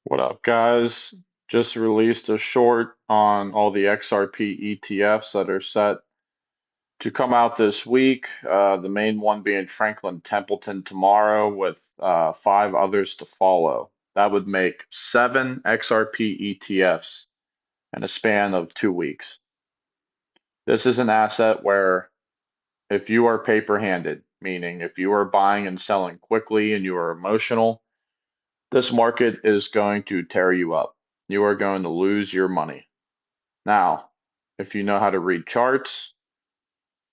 What up, guys? Just released a short on all the XRP ETFs that are set to come out this week. The main one being Franklin Templeton tomorrow, with five others to follow. That would make 7 XRP ETFs in a span of 2 weeks. This is an asset where if you are paper-handed, meaning if you are buying and selling quickly and you are emotional, this market is going to tear you up. You are going to lose your money. Now, if you know how to read charts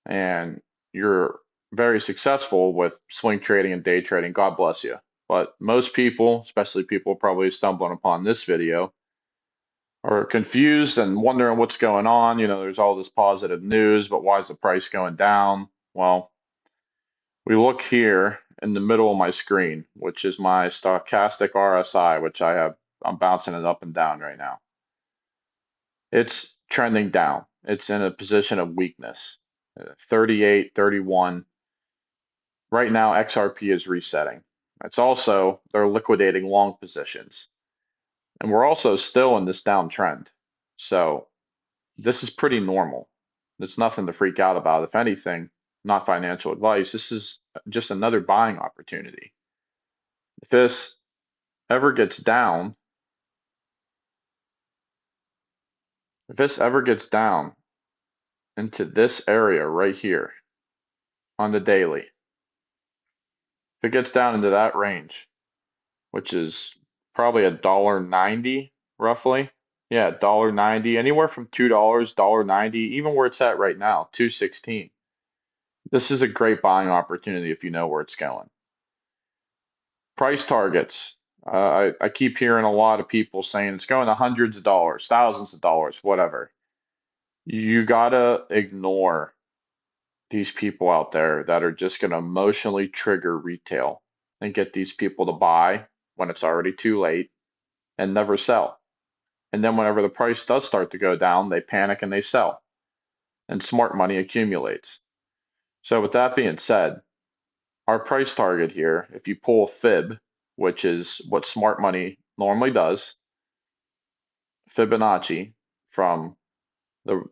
and you're very successful with swing trading and day trading, God bless you. But most people, especially people probably stumbling upon this video, are confused and wondering what's going on. There's all this positive news, but why is the price going down? Well, we look here in the middle of my screen, which is my stochastic RSI, which I'm bouncing it up and down right now. It's trending down. It's in a position of weakness. 38, 31. Right now, XRP is resetting. They're liquidating long positions. And we're also still in this downtrend. So this is pretty normal. There's nothing to freak out about. If anything, not financial advice. This is just another buying opportunity. If this ever gets down, if this ever gets down into this area right here on the daily, if it gets down into that range, which is probably $1.90 roughly. Yeah, $1.90, anywhere from $2, $1.90, even where it's at right now, 216. This is a great buying opportunity if you know where it's going. Price targets. I keep hearing a lot of people saying it's going to hundreds of dollars, thousands of dollars, whatever. You gotta ignore these people out there that are just gonna emotionally trigger retail and get these people to buy when it's already too late and never sell. And then whenever the price does start to go down, they panic and they sell, and smart money accumulates. So with that being said, our price target here, if you pull a fib, which is what smart money normally does, Fibonacci, from the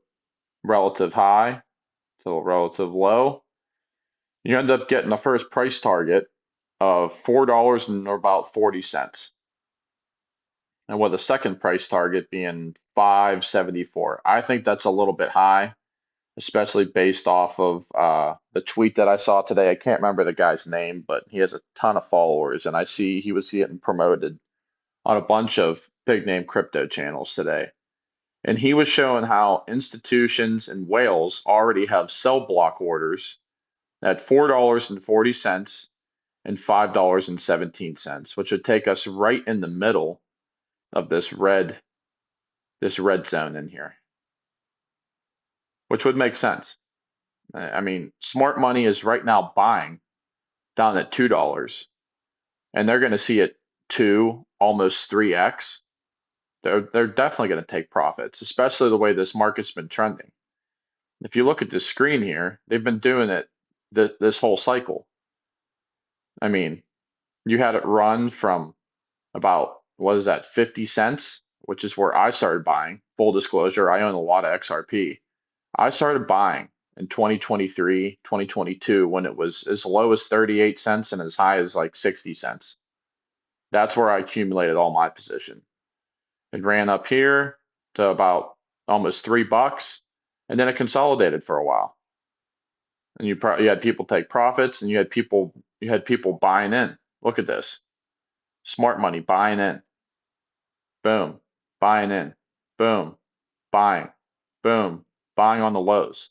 relative high to the relative low, you end up getting the first price target of $4 and about 40 cents. And with a second price target being 5.74. I think that's a little bit high, especially based off of the tweet that I saw today. I can't remember the guy's name, but he has a ton of followers, and I see he was getting promoted on a bunch of big name crypto channels today. And he was showing how institutions in Wales already have sell block orders at $4.40 and $5.17, which would take us right in the middle of this red zone in here, which would make sense. I mean, smart money is right now buying down at $2, and they're going to see it 2, almost 3x. They're definitely going to take profits, especially the way this market's been trending. If you look at this screen here, they've been doing it this whole cycle. I mean, you had it run from about, what is that, 50 cents, which is where I started buying. Full disclosure, I own a lot of XRP. I started buying in 2023, 2022, when it was as low as 38 cents and as high as like 60 cents. That's where I accumulated all my position. It ran up here to about almost $3, and then it consolidated for a while. And you had people take profits, and you had people buying in. Look at this. Smart money buying in. Boom. Buying in. Boom. Buying. Boom. Buying on the lows.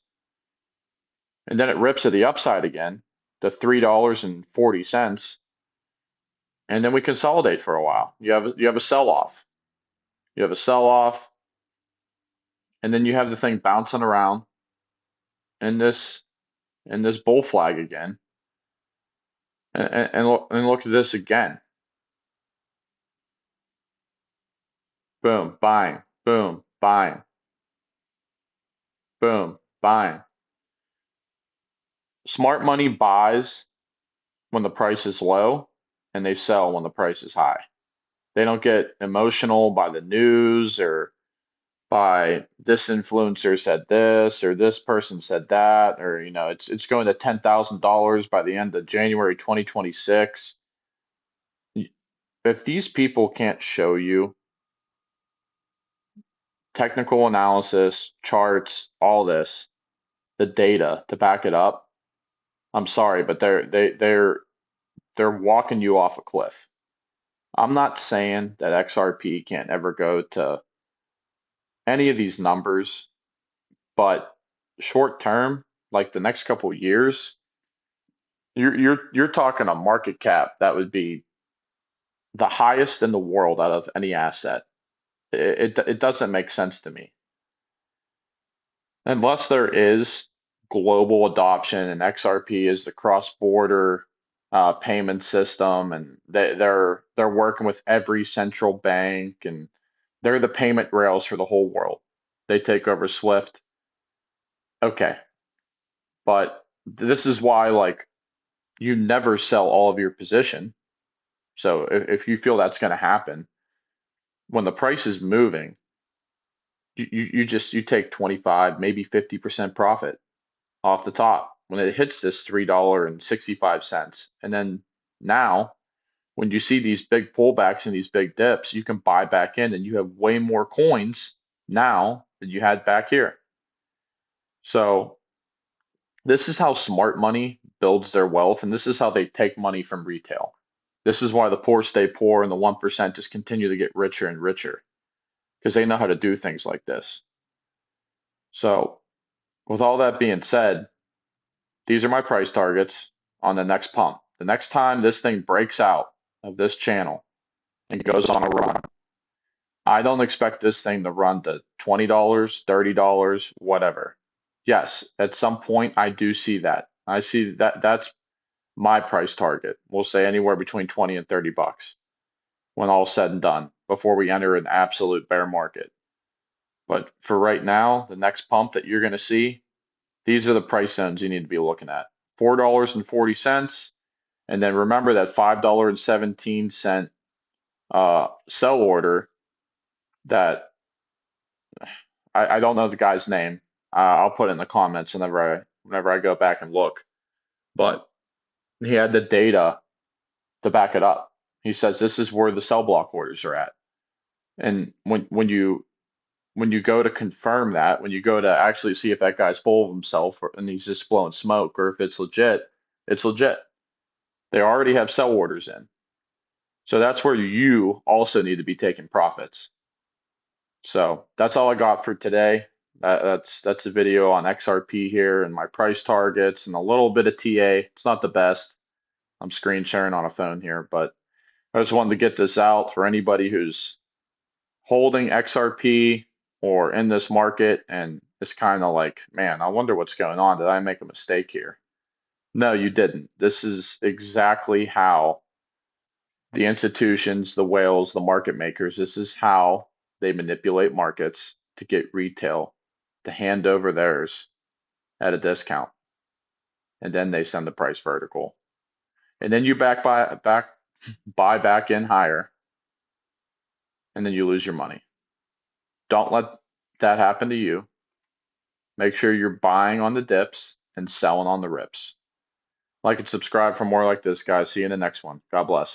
And then it rips to the upside again to $3.40, and then we consolidate for a while. You have a sell off. You have a sell off, and then you have the thing bouncing around in this bull flag again. And look at this again. Boom, buying. Boom, buying. Boom, buying. Smart money buys when the price is low, and they sell when the price is high. They don't get emotional by the news or by this influencer said this or this person said that, or it's going to $10,000 by the end of January 2026. If these people can't show you technical analysis, charts, all this, the data to back it up, I'm sorry, but they're walking you off a cliff. I'm not saying that XRP can't ever go to any of these numbers, but short term, like the next couple of years, you're talking a market cap that would be the highest in the world out of any asset. It doesn't make sense to me unless there is global adoption and XRP is the cross-border payment system, and they're working with every central bank, and they're the payment rails for the whole world. They take over Swift. Okay, but this is why, like, you never sell all of your position. So if you feel that's going to happen, when the price is moving, you take 25, maybe 50% profit off the top when it hits this $3.65. And then now, when you see these big pullbacks and these big dips, you can buy back in and you have way more coins now than you had back here. So this is how smart money builds their wealth, and this is how they take money from retail. This is why the poor stay poor and the 1% just continue to get richer and richer because they know how to do things like this. So, with all that being said, these are my price targets on the next pump. The next time this thing breaks out of this channel and goes on a run, I don't expect this thing to run to $20, $30, whatever. Yes, at some point I do see that. I see that that's my price target. We'll say anywhere between 20 and 30 bucks when all's said and done before we enter an absolute bear market. But for right now, the next pump that you're going to see, these are the price zones you need to be looking at. $4.40, and then remember that $5.17 sell order that I don't know the guy's name. I'll put it in the comments whenever I go back and look. But he had the data to back it up. He says this is where the sell block orders are at. And when you go to confirm that, when you go to actually see if that guy's full of himself and he's just blowing smoke, or if it's legit, it's legit. They already have sell orders in. So that's where you also need to be taking profits. So that's all I got for today. That's a video on XRP here and my price targets and a little bit of TA. It's not the best. I'm screen sharing on a phone here, but I just wanted to get this out for anybody who's holding XRP or in this market and it's kind of like, man, I wonder what's going on. Did I make a mistake here? No, you didn't. This is exactly how the institutions, the whales, the market makers, this is how they manipulate markets to get retail to hand over theirs at a discount. And then they send the price vertical. And then you buy back in higher, and then you lose your money. Don't let that happen to you. Make sure you're buying on the dips and selling on the rips. Like and subscribe for more like this, guys. See you in the next one. God bless.